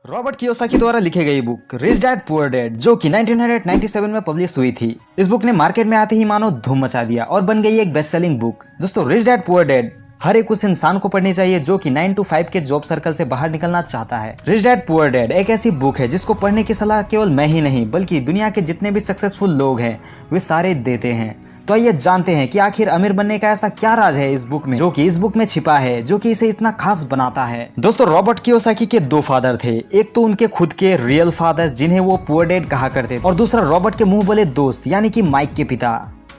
Robert Kiyosaki द्वारा लिखी गई book rich dad poor dad जो कि 1997 में पब्लिश हुई थी। इस बुक ने मार्केट में आते ही मानो धूम मचा दिया और बन गई एक बेस्ट सेलिंग बुक। दोस्तों, रिच डैड पुअर डैड हर एक उस इंसान को पढ़नी चाहिए जो कि 9 to 5 के जॉब सर्कल से बाहर निकलना चाहता है। रिच डैड पुअर डैड एक ऐसी बुक है जिसको पढ़ने की सलाह केवल मैं ही नहीं बल्कि दुनिया के जितने भी सक्सेसफुल लोग हैं वे सारे देते हैं। तो आइए जानते हैं कि आखिर अमीर बनने का ऐसा क्या राज है इस बुक में, जो कि इस बुक में छिपा है, जो कि इसे इतना खास बनाता है। दोस्तों, रॉबर्ट कियोसाकी के दो फादर थे। एक तो उनके खुद के रियल फादर जिन्हें वो पुअर डैड कहा करते थे, और दूसरा रॉबर्ट के मुंह बोले दोस्त यानी कि माइक के पिता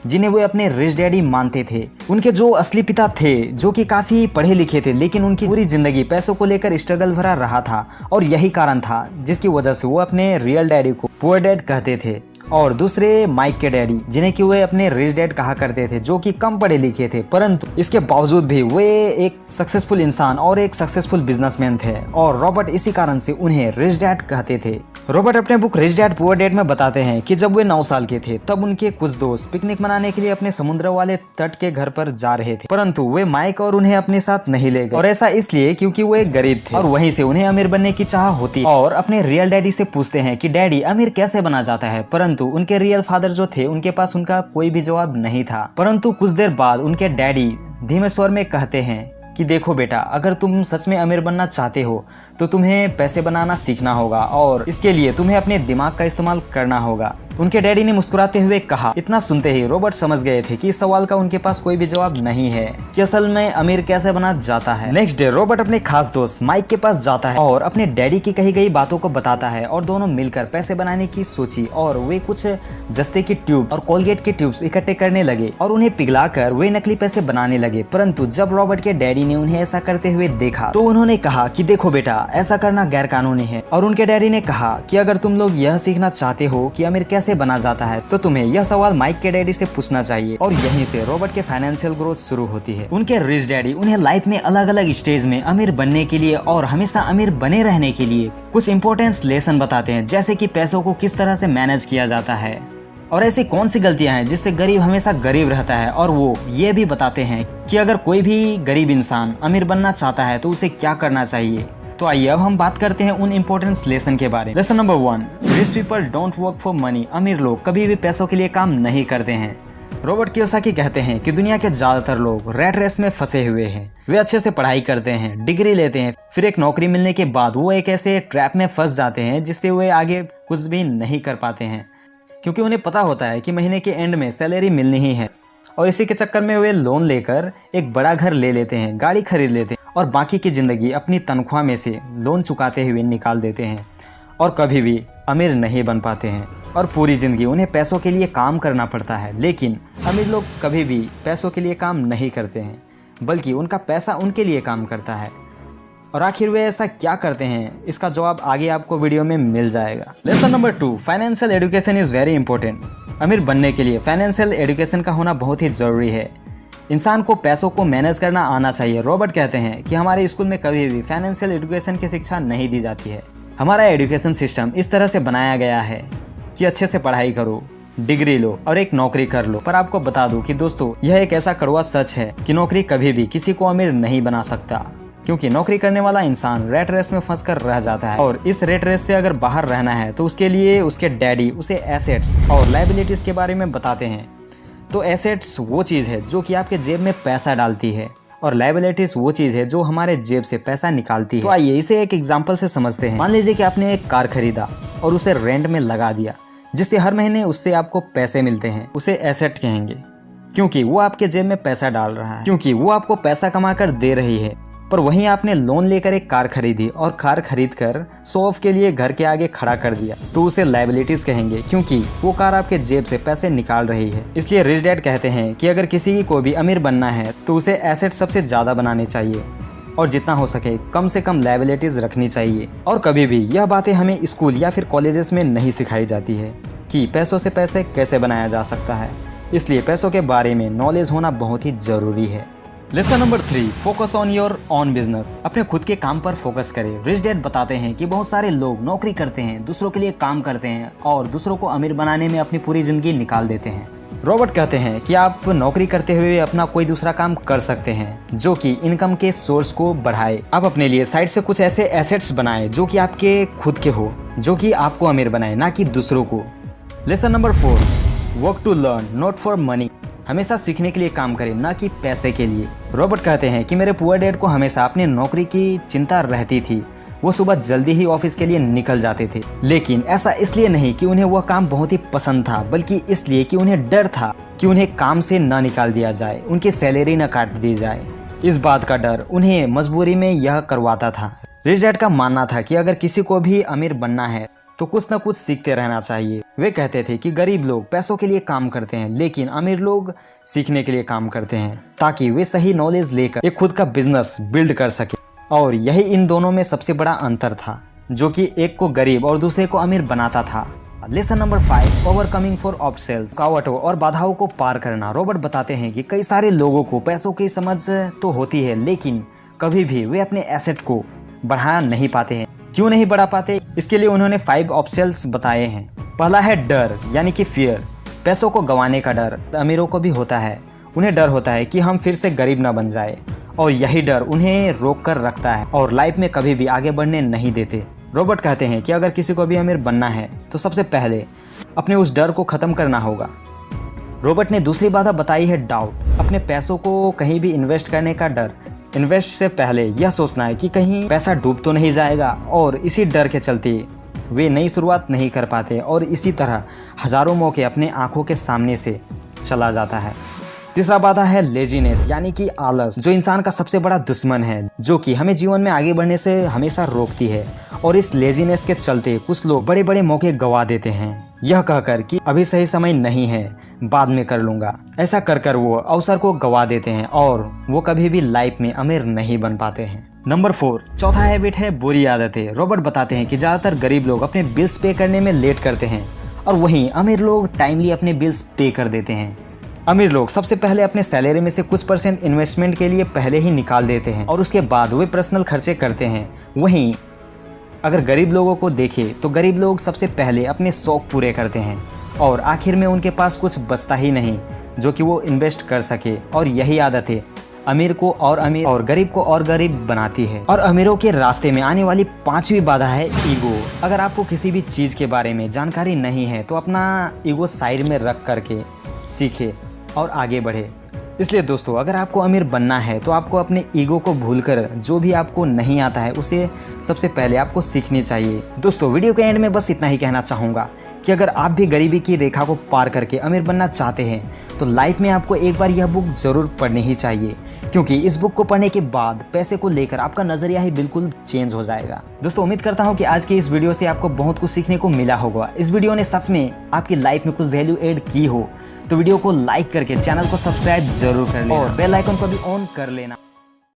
जिन्हें वो अपने रिच डैडी मानते थे। उनके जो असली पिता थे जो कि काफी पढ़े लिखे थे, लेकिन उनकी पूरी जिंदगी पैसों को लेकर स्ट्रगल भरा रहा था और यही कारण था जिसकी वजह से वो अपने रियल डैडी को पुअर डैड कहते थे। और दूसरे माइक के डैडी जिन्हें कि वे अपने रिच डैड कहा करते थे, जो कि कम पढ़े लिखे थे, परंतु इसके बावजूद भी वे एक सक्सेसफुल इंसान और एक सक्सेसफुल बिजनेसमैन थे और रॉबर्ट इसी कारण से उन्हें रिच डैड कहते थे। रॉबर्ट अपने book rich dad poor dad में बताते हैं कि जब वे 9 साल के थे तब उनके कुछ दोस्त पिकनिक मनाने के लिए अपने समुद्र वाले तट के घर पर जा रहे थे, परंतु वे माइक और उन्हें अपने साथ नहीं ले गए। और ऐसा इसलिए क्योंकि वो एक गरीब थे और वहीं से उन्हें अमीर बनने की चाह होती और अपने रियल डैडी से पूछते हैं कि डैडी अमीर कैसे बना जाता है, परंतु उनके रियल फादर जो थे उनके पास उनका कोई भी जवाब नहीं था। परंतु कुछ देर बाद उनके डैडी धीमे स्वर में कहते हैं कि देखो बेटा, अगर तुम सच में अमीर बनना चाहते हो तो तुम्हें पैसे बनाना सीखना होगा और इसके लिए तुम्हें अपने दिमाग का इस्तेमाल करना होगा। उनके डैडी ने मुस्कुराते हुए कहा। इतना सुनते ही रॉबर्ट समझ गए थे कि इस सवाल का उनके पास कोई भी जवाब नहीं है कि असल में अमीर कैसे बना जाता है। नेक्स्ट डे रॉबर्ट अपने खास दोस्त माइक के पास जाता है और अपने डैडी की कही गई बातों को बताता है और दोनों मिलकर पैसे बनाने की सोची और वे कुछ जस्ते की ट्यूब और कोलगेट के ट्यूब्स इकट्ठे करने लगे और उन्हें पिघलाकर वे नकली पैसे बनाने लगे। परंतु जब रॉबर्ट के डैडी ने उन्हें ऐसा करते हुए देखा तो उन्होंने कहा कि देखो बेटा, ऐसा करना गैर कानूनी है। और उनके डैडी ने कहा कि अगर तुम लोग यह सीखना चाहते हो कि अमीर कैसे बना जाता है तो तुम्हें यह सवाल माइक के डैडी से पूछना चाहिए। और यहीं से रॉबर्ट के फाइनेंशियल ग्रोथ शुरू होती है। उनके रिच डैडी उन्हें लाइफ में अलग अलग स्टेज में अमीर बनने के लिए और हमेशा अमीर बने रहने के लिए कुछ इंपॉर्टेंट लेसन बताते हैं, जैसे कि पैसों को किस तरह से मैनेज किया जाता है और ऐसी कौन सी गलतियां हैं जिससे गरीब हमेशा गरीब रहता है। और वो ये भी बताते हैं कि अगर कोई भी गरीब इंसान अमीर बनना चाहता है तो उसे क्या करना चाहिए। तो आइए अब हम बात करते हैं उन इम्पोर्टेंट लेसन के बारे में। Lesson number 1, rich people don't work for money. अमीर लोग कभी भी पैसों के लिए काम नहीं करते हैं। रॉबर्ट कियोसाकी कहते हैं कि दुनिया के ज्यादातर लोग रैट रेस में फंसे हुए हैं। वे अच्छे से पढ़ाई करते हैं, डिग्री लेते हैं, फिर एक नौकरी मिलने के बाद वो एक ऐसे ट्रैप में फंस जाते हैं जिससे वे आगे कुछ भी नहीं कर पाते हैं, क्योंकि उन्हें पता होता है कि महीने के एंड में सैलरी मिलनी ही है। और इसी के चक्कर में वे लोन लेकर एक बड़ा घर ले लेते हैं, गाड़ी खरीद लेते हैं और बाकी की जिंदगी अपनी तनख्वाह में से लोन चुकाते हुए निकाल देते हैं और कभी भी अमीर नहीं बन पाते हैं और पूरी जिंदगी उन्हें पैसों के लिए काम करना पड़ता है। लेकिन अमीर लोग कभी भी पैसों के लिए काम नहीं करते हैं, बल्कि उनका पैसा उनके लिए काम करता है। और आखिर वे ऐसा क्या करते हैं, इसका जवाब आगे आपको वीडियो में मिल जाएगा। Lesson number 2, financial education is very important. अमीर बनने के लिए फाइनेंशियल एजुकेशन का होना बहुत ही जरूरी है। इंसान को पैसों को मैनेज करना आना चाहिए। रॉबर्ट कहते हैं कि हमारे स्कूल में कभी भी फाइनेंशियल एजुकेशन की शिक्षा नहीं दी जाती है। हमारा एजुकेशन सिस्टम इस तरह से बनाया गया है कि अच्छे से पढ़ाई करो, डिग्री लो और एक नौकरी कर लो। पर आपको बता दूं कि दोस्तों, यह एक ऐसा कड़वा सच है कि नौकरी कभी भी किसी को अमीर नहीं बना सकता, क्योंकि नौकरी करने वाला इंसान रेट रेस में फंसकर रह जाता है। और इस रेट रेस से अगर बाहर रहना है तो उसके लिए उसके डैडी उसे एसेट्स और लायबिलिटीज के बारे में बताते हैं। तो एसेट्स वो चीज़ है जो कि आपके जेब में पैसा डालती है और लायबिलिटीज वो चीज़ है जो हमारे जेब से पैसा निकालती है। तो आइए इसे एक एग्जांपल से समझते हैं। मान लीजिए कि आपने एक कार खरीदा और उसे रेंट में लगा दिया, जिससे हर महीने उससे आपको पैसे मिलते हैं। उसे एसेट कहेंगे क्योंकि वो आपके जेब में पैसा डाल रहा है, क्योंकि वो आपको पैसा कमा कर दे रही है। पर वहीं आपने लोन लेकर एक कार खरीदी और कार खरीद कर शो ऑफ के लिए घर के आगे खड़ा कर दिया, तो उसे लायबिलिटीज कहेंगे, क्योंकि वो कार आपके जेब से पैसे निकाल रही है। इसलिए रिच डैड कहते हैं कि अगर किसी को भी अमीर बनना है तो उसे एसेट सबसे ज्यादा बनाने चाहिए और जितना हो सके कम से कम लायबिलिटीज रखनी चाहिए। और कभी भी यह बातें हमें स्कूल या फिर कॉलेजेस में नहीं सिखाई जाती है कि पैसों से पैसे कैसे बनाया जा सकता है। इसलिए पैसों के बारे में नॉलेज होना बहुत ही जरूरी है। Lesson number 3, focus on your on business. अपने खुद के काम पर फोकस करें। रिच डैड बताते हैं कि बहुत सारे लोग नौकरी करते हैं, दूसरों के लिए काम करते हैं और दूसरों को अमीर बनाने में अपनी पूरी जिंदगी निकाल देते हैं। रॉबर्ट कहते हैं कि आप नौकरी करते हुए अपना कोई दूसरा काम कर सकते हैं जो कि इनकम के सोर्स को बढ़ाए। आप अपने लिए साइड से कुछ ऐसे एसेट्स बनाएं जो कि आपके खुद के हो, जो कि आपको अमीर बनाए, ना कि दूसरों को। Lesson number 4, work to learn not for money. हमेशा सीखने के लिए काम करें, ना कि पैसे के लिए। रॉबर्ट कहते हैं कि मेरे पुअर डैड को हमेशा अपने नौकरी की चिंता रहती थी। वो सुबह जल्दी ही ऑफिस के लिए निकल जाते थे, लेकिन ऐसा इसलिए नहीं कि उन्हें वह काम बहुत ही पसंद था, बल्कि इसलिए कि उन्हें डर था कि उन्हें काम से न निकाल दिया जाए, उनकी सैलरी न काट दी जाए। इस बात का डर उन्हें मजबूरी में यह करवाता था। रिच डैड का मानना था कि अगर किसी को भी अमीर बनना है तो कुछ न कुछ सीखते रहना चाहिए। वे कहते थे कि गरीब लोग पैसों के लिए काम करते हैं, लेकिन अमीर लोग सीखने के लिए काम करते हैं, ताकि वे सही नॉलेज लेकर एक खुद का बिजनेस बिल्ड कर सके। और यही इन दोनों में सबसे बड़ा अंतर था, जो कि एक को गरीब और दूसरे को अमीर बनाता था। Lesson number 5, overcoming for obstacles, रुकावटों और बाधाओं को पार करना। रॉबर्ट बताते हैं कि कई सारे लोगों को पैसों की समझ तो होती है, लेकिन कभी भी वे अपने एसेट को बढ़ा नहीं पाते हैं। क्यों नहीं बढ़ा पाते? इसके लिए उन्होंने 5 ऑब्स्टेकल्स बताए हैं। पहला है डर, यानी कि फियर। पैसों को गंवाने का डर अमीरों को भी होता है। उन्हें डर होता है कि हम फिर से गरीब न बन जाए, और यही डर उन्हें रोक कर रखता है और लाइफ में कभी भी आगे बढ़ने नहीं देते। रॉबर्ट कहते हैं कि अगर किसी को भी अमीर बनना है तो सबसे पहले अपने उस डर को खत्म करना होगा। रॉबर्ट ने दूसरी बात बताई है डाउट, अपने पैसों को कहीं भी इन्वेस्ट करने का डर। इन्वेस्ट से पहले यह सोचना है कि कहीं पैसा डूब तो नहीं जाएगा, और इसी डर के चलते वे नई शुरुआत नहीं कर पाते, और इसी तरह हजारों मौके अपने आंखों के सामने से चला जाता है। तीसरा बात है लेजीनेस, यानी कि आलस, जो इंसान का सबसे बड़ा दुश्मन है, जो कि हमें जीवन में आगे बढ़ने से हमेशा रोकती है। और इस लेजीनेस के चलते कुछ लोग बड़े बड़े मौके गवा देते हैं, यह कहकर कि अभी सही समय नहीं है, बाद में कर लूंगा। ऐसा कर कर वो अवसर को गवा देते हैं और वो कभी भी लाइफ में अमीर नहीं बन पाते हैं। नंबर 4, चौथा हैबिट है बुरी आदतें। रॉबर्ट बताते हैं कि ज्यादातर गरीब लोग अपने बिल्स पे करने में लेट करते हैं, और वहीं अमीर लोग टाइमली अपने बिल्स पे कर देते हैं। अमीर लोग सबसे पहले अपने सैलरी में से कुछ % इन्वेस्टमेंट के लिए पहले ही निकाल देते हैं, और उसके बाद वे पर्सनल खर्चे करते हैं। वहीं अगर गरीब लोगों को देखें तो गरीब लोग सबसे पहले अपने शौक पूरे करते हैं, और आखिर में उनके पास कुछ बचता ही नहीं जो कि वो इन्वेस्ट कर सके। और यही आदतें अमीर को और अमीर और गरीब को और गरीब बनाती है। और अमीरों के रास्ते में आने वाली 5वीं बाधा है ईगो। अगर आपको किसी भी चीज़ के बारे में जानकारी नहीं है तो अपना ईगो साइड में रख करके सीखे और आगे बढ़े। इसलिए दोस्तों, अगर आपको अमीर बनना है तो आपको अपने ईगो को भूलकर जो भी आपको नहीं आता है उसे सबसे पहले आपको सीखनी चाहिए। दोस्तों, वीडियो के एंड में बस इतना ही कहना चाहूँगा कि अगर आप भी गरीबी की रेखा को पार करके अमीर बनना चाहते हैं तो लाइफ में आपको एक बार यह बुक ज़रूर पढ़नी ही चाहिए, क्योंकि इस बुक को पढ़ने के बाद पैसे को लेकर आपका नज़रिया ही बिल्कुल चेंज हो जाएगा। दोस्तों, उम्मीद करता हूँ कि आज की इस वीडियो से आपको बहुत कुछ सीखने को मिला होगा। इस वीडियो ने सच में आपकी लाइफ में कुछ वैल्यू ऐड की हो तो वीडियो को लाइक करके चैनल को सब्सक्राइब जरूर कर लेना और बेल आइकन को भी ऑन कर लेना।